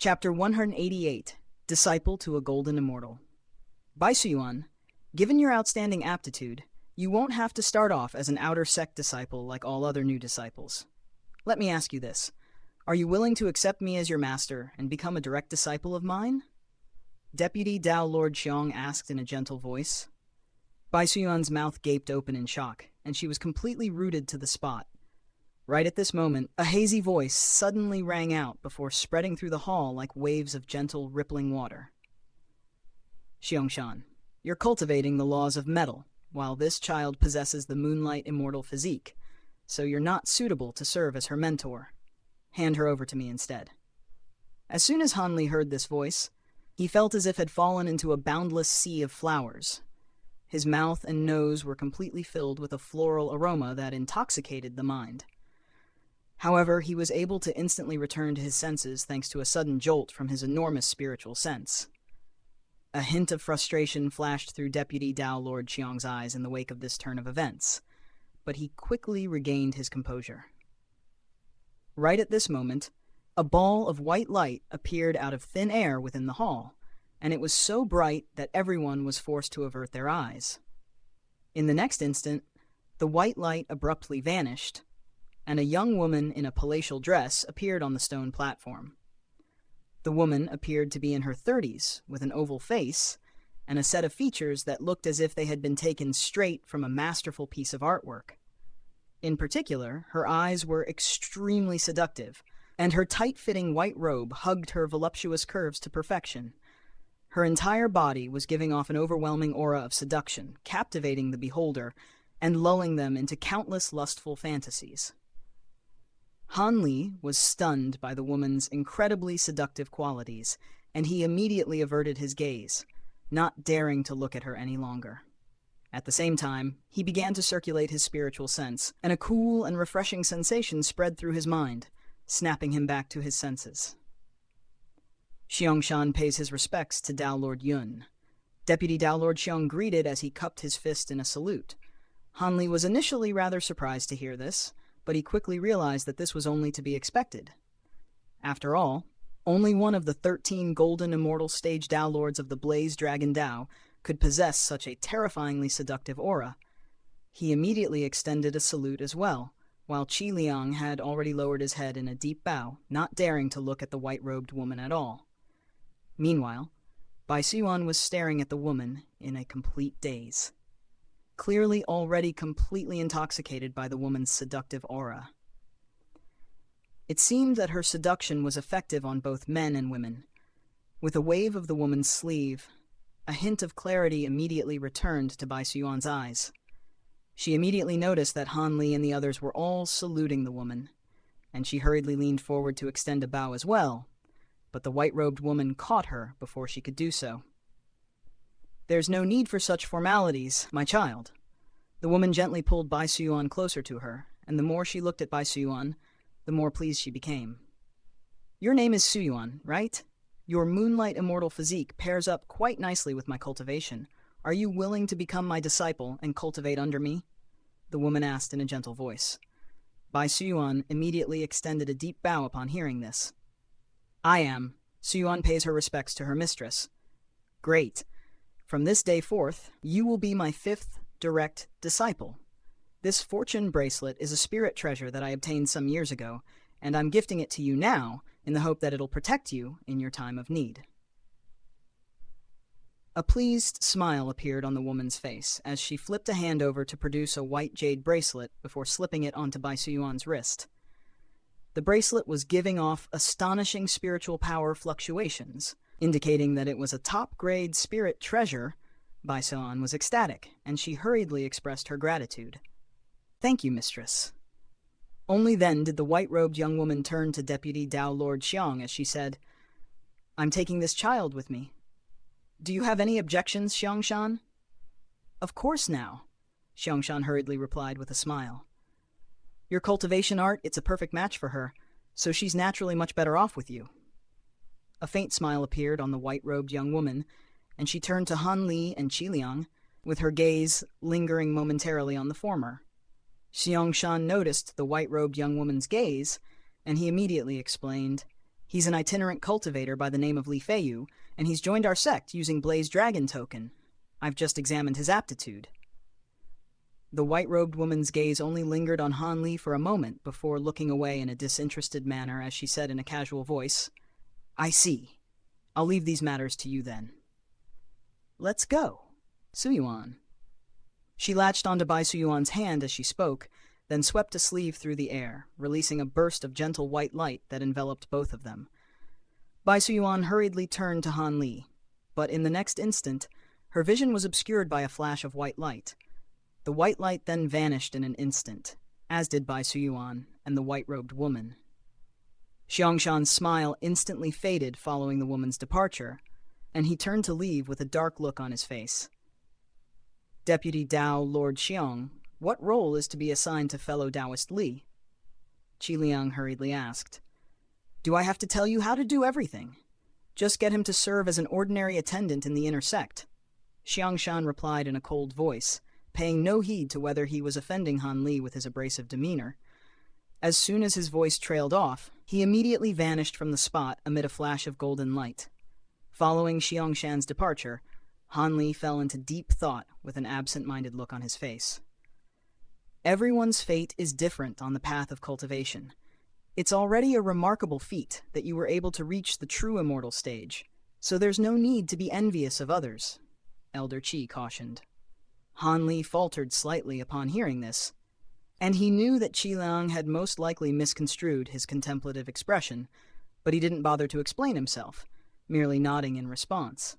Chapter 188, Disciple to a Golden Immortal. Bai Suyuan, given your outstanding aptitude, you won't have to start off as an outer sect disciple like all other new disciples. Let me ask you this. Are you willing to accept me as your master and become a direct disciple of mine? Deputy Dao Lord Xiong asked in a gentle voice. Bai Suyuan's mouth gaped open in shock, and she was completely rooted to the spot. Right at this moment, a hazy voice suddenly rang out before spreading through the hall like waves of gentle, rippling water. Xianxia, you're cultivating the laws of metal, while this child possesses the moonlight immortal physique, so you're not suitable to serve as her mentor. Hand her over to me instead. As soon as Han Li heard this voice, he felt as if had fallen into a boundless sea of flowers. His mouth and nose were completely filled with a floral aroma that intoxicated the mind. However, he was able to instantly return to his senses thanks to a sudden jolt from his enormous spiritual sense. A hint of frustration flashed through Deputy Dao Lord Xiong's eyes in the wake of this turn of events, but he quickly regained his composure. Right at this moment, a ball of white light appeared out of thin air within the hall, and it was so bright that everyone was forced to avert their eyes. In the next instant, the white light abruptly vanished, and a young woman in a palatial dress appeared on the stone platform. The woman appeared to be in her 30s, with an oval face, and a set of features that looked as if they had been taken straight from a masterful piece of artwork. In particular, her eyes were extremely seductive, and her tight-fitting white robe hugged her voluptuous curves to perfection. Her entire body was giving off an overwhelming aura of seduction, captivating the beholder, and lulling them into countless lustful fantasies. Han Li was stunned by the woman's incredibly seductive qualities, and he immediately averted his gaze, not daring to look at her any longer. At the same time, he began to circulate his spiritual sense, and a cool and refreshing sensation spread through his mind, snapping him back to his senses. Xiangshan pays his respects to Dao Lord Yun. Deputy Dao Lord Xiong greeted as he cupped his fist in a salute. Han Li was initially rather surprised to hear this, but he quickly realized that this was only to be expected. After all, only one of the 13 golden immortal stage Dao Lords of the Blaze Dragon Dao could possess such a terrifyingly seductive aura. He immediately extended a salute as well, while Qi Liang had already lowered his head in a deep bow, not daring to look at the white-robed woman at all. Meanwhile, Bai Suyuan was staring at the woman in a complete daze, clearly already completely intoxicated by the woman's seductive aura. It seemed that her seduction was effective on both men and women. With a wave of the woman's sleeve, a hint of clarity immediately returned to Bai Suyuan's eyes. She immediately noticed that Han Li and the others were all saluting the woman, and she hurriedly leaned forward to extend a bow as well, but the white-robed woman caught her before she could do so. "There's no need for such formalities, my child." The woman gently pulled Bai Suyuan closer to her, and the more she looked at Bai Suyuan, the more pleased she became. "Your name is Suyuan, right? Your moonlight immortal physique pairs up quite nicely with my cultivation. Are you willing to become my disciple and cultivate under me?" the woman asked in a gentle voice. Bai Suyuan immediately extended a deep bow upon hearing this. "I am." Suyuan pays her respects to her mistress. "Great. From this day forth, you will be my 5th direct disciple. This fortune bracelet is a spirit treasure that I obtained some years ago, and I'm gifting it to you now in the hope that it'll protect you in your time of need." A pleased smile appeared on the woman's face as she flipped a hand over to produce a white jade bracelet before slipping it onto Bai Suyuan's wrist. The bracelet was giving off astonishing spiritual power fluctuations, indicating that it was a top-grade spirit treasure. Bai Suyuan was ecstatic, and she hurriedly expressed her gratitude. "Thank you, mistress." Only then did the white-robed young woman turn to Deputy Dao Lord Xiong as she said, "I'm taking this child with me. Do you have any objections, Xiangshan?" "Of course now," Xiangshan hurriedly replied with a smile. "Your cultivation art, it's a perfect match for her, so she's naturally much better off with you." A faint smile appeared on the white-robed young woman, and she turned to Han Li and Qi Liang, with her gaze lingering momentarily on the former. Xiangshan noticed the white-robed young woman's gaze, and he immediately explained, He's an itinerant cultivator by the name of Li Feiyu, and he's joined our sect using Blaze Dragon token. I've just examined his aptitude." The white-robed woman's gaze only lingered on Han Li for a moment before looking away in a disinterested manner as she said in a casual voice, "I see. I'll leave these matters to you then. Let's go, Suyuan." She latched onto Bai Suyuan's hand as she spoke, then swept a sleeve through the air, releasing a burst of gentle white light that enveloped both of them. Bai Suyuan hurriedly turned to Han Li, but in the next instant, her vision was obscured by a flash of white light. The white light then vanished in an instant, as did Bai Suyuan and the white-robed woman. Xianxia's smile instantly faded following the woman's departure, and he turned to leave with a dark look on his face. "Deputy Dao Lord Xiang, what role is to be assigned to fellow Taoist Li?" Qi Liang hurriedly asked. "Do I have to tell you how to do everything? Just get him to serve as an ordinary attendant in the inner sect." Xiangshan replied in a cold voice, paying no heed to whether he was offending Han Li with his abrasive demeanor. As soon as his voice trailed off, he immediately vanished from the spot amid a flash of golden light. Following Xiangshan's departure, Han Li fell into deep thought with an absent-minded look on his face. Everyone's fate is different on the path of cultivation. It's already a remarkable feat that you were able to reach the true immortal stage, so there's no need to be envious of others, Elder Qi cautioned. Han Li faltered slightly upon hearing this, and he knew that Qi Liang had most likely misconstrued his contemplative expression, but he didn't bother to explain himself, merely nodding in response.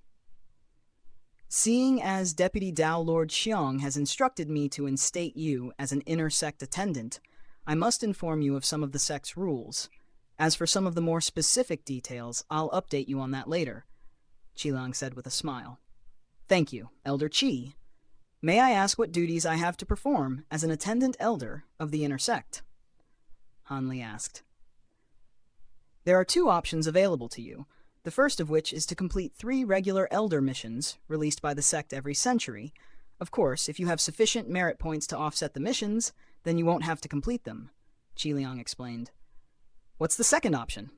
"Seeing as Deputy Dao Lord Xiang has instructed me to instate you as an inner sect attendant, I must inform you of some of the sect's rules. As for some of the more specific details, I'll update you on that later," Qi Liang said with a smile. "Thank you, Elder Qi. May I ask what duties I have to perform as an attendant elder of the inner sect?" Han Li asked. "There are two options available to you, the first of which is to complete 3 regular elder missions released by the sect every century. Of course, if you have sufficient merit points to offset the missions, then you won't have to complete them," Qi Liang explained. "What's the second option?"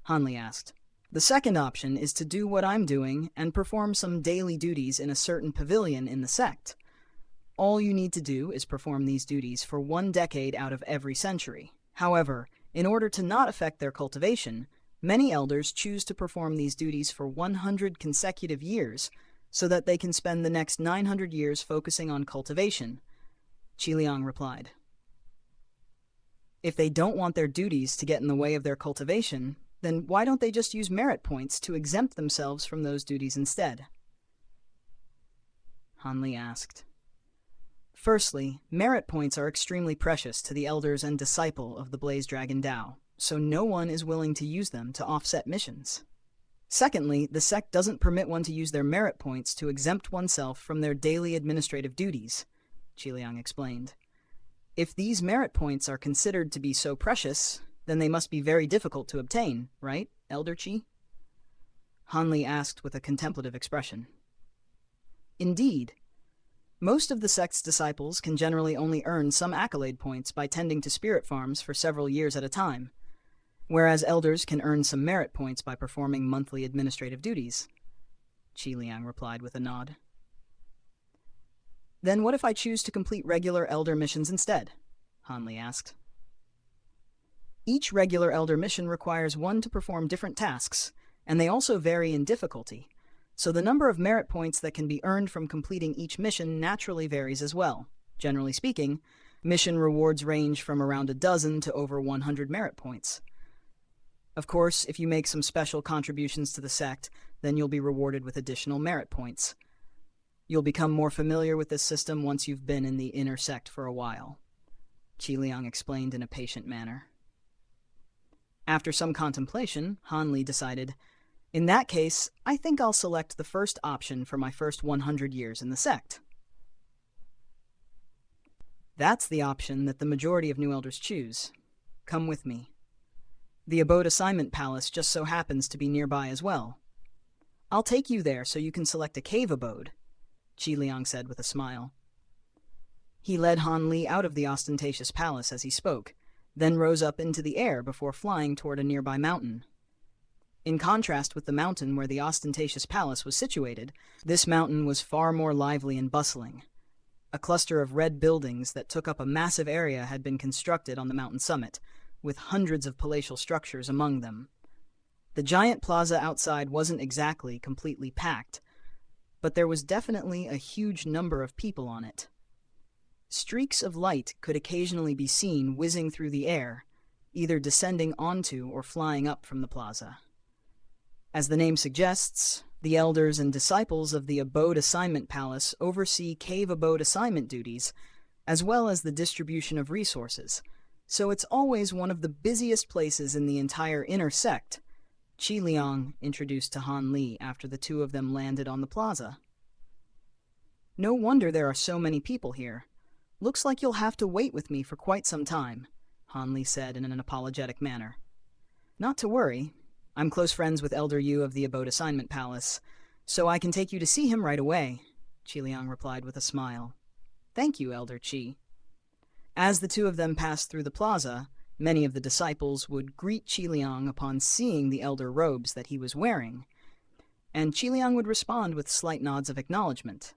Han Li asked. "The second option is to do what I'm doing and perform some daily duties in a certain pavilion in the sect. All you need to do is perform these duties for 1 decade out of every century. However, in order to not affect their cultivation, many elders choose to perform these duties for 100 consecutive years so that they can spend the next 900 years focusing on cultivation," Qi Liang replied. "If they don't want their duties to get in the way of their cultivation, then why don't they just use merit points to exempt themselves from those duties instead?" Han Li asked. "Firstly, merit points are extremely precious to the elders and disciple of the Blaze Dragon Dao, so no one is willing to use them to offset missions. Secondly, the sect doesn't permit one to use their merit points to exempt oneself from their daily administrative duties," Qi Liang explained. "If these merit points are considered to be so precious, then they must be very difficult to obtain, right, Elder Qi?" Han Li asked with a contemplative expression. "Indeed. Most of the sect's disciples can generally only earn some accolade points by tending to spirit farms for several years at a time, whereas elders can earn some merit points by performing monthly administrative duties," Qi Liang replied with a nod. "Then what if I choose to complete regular elder missions instead?" Han Li asked. "Each regular elder mission requires one to perform different tasks, and they also vary in difficulty, so the number of merit points that can be earned from completing each mission naturally varies as well. Generally speaking, mission rewards range from around a dozen to over 100 merit points. Of course, if you make some special contributions to the sect, then you'll be rewarded with additional merit points. You'll become more familiar with this system once you've been in the inner sect for a while," Qi Liang explained in a patient manner. After some contemplation, Han Li decided, "In that case, I think I'll select the first option for my first 100 years in the sect." That's the option that the majority of new elders choose. Come with me. The Abode Assignment Palace just so happens to be nearby as well. I'll take you there so you can select a cave abode, Qi Liang said with a smile. He led Han Li out of the ostentatious palace as he spoke, then rose up into the air before flying toward a nearby mountain. In contrast with the mountain where the ostentatious palace was situated, this mountain was far more lively and bustling. A cluster of red buildings that took up a massive area had been constructed on the mountain summit, with hundreds of palatial structures among them. The giant plaza outside wasn't exactly completely packed, but there was definitely a huge number of people on it. Streaks of light could occasionally be seen whizzing through the air, either descending onto or flying up from the plaza. As the name suggests, the elders and disciples of the Abode Assignment Palace oversee cave abode assignment duties, as well as the distribution of resources, so it's always one of the busiest places in the entire inner sect, Qi Liang introduced to Han Li after the two of them landed on the plaza. No wonder there are so many people here. Looks like you'll have to wait with me for quite some time, Han Li said in an apologetic manner. Not to worry. I'm close friends with Elder Yu of the Abode Assignment Palace, so I can take you to see him right away, Qi Liang replied with a smile. Thank you, Elder Qi. As the two of them passed through the plaza, many of the disciples would greet Qi Liang upon seeing the elder robes that he was wearing, and Qi Liang would respond with slight nods of acknowledgement.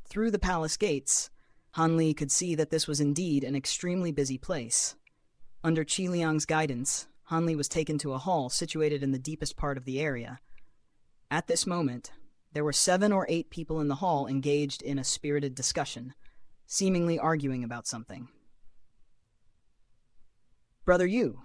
Through the palace gates, Han Li could see that this was indeed an extremely busy place. Under Qi Liang's guidance, Han Li was taken to a hall situated in the deepest part of the area. At this moment, there were 7 or 8 people in the hall engaged in a spirited discussion, seemingly arguing about something. Brother Yu,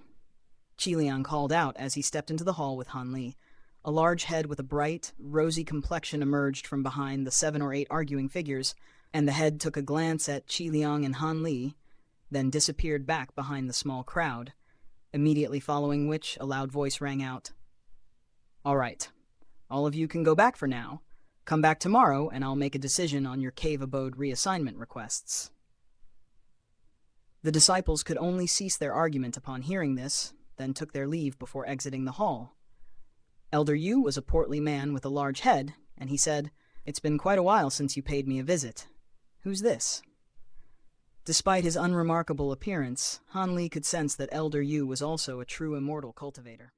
Qi Liang called out as he stepped into the hall with Han Li. A large head with a bright, rosy complexion emerged from behind the 7 or 8 arguing figures, and the head took a glance at Qi Liang and Han Li, then disappeared back behind the small crowd, immediately following which a loud voice rang out. All right, all of you can go back for now. Come back tomorrow and I'll make a decision on your cave abode reassignment requests. The disciples could only cease their argument upon hearing this, then took their leave before exiting the hall. Elder Yu was a portly man with a large head, and he said, "It's been quite a while since you paid me a visit. Who's this?" Despite his unremarkable appearance, Han Li could sense that Elder Yu was also a true immortal cultivator.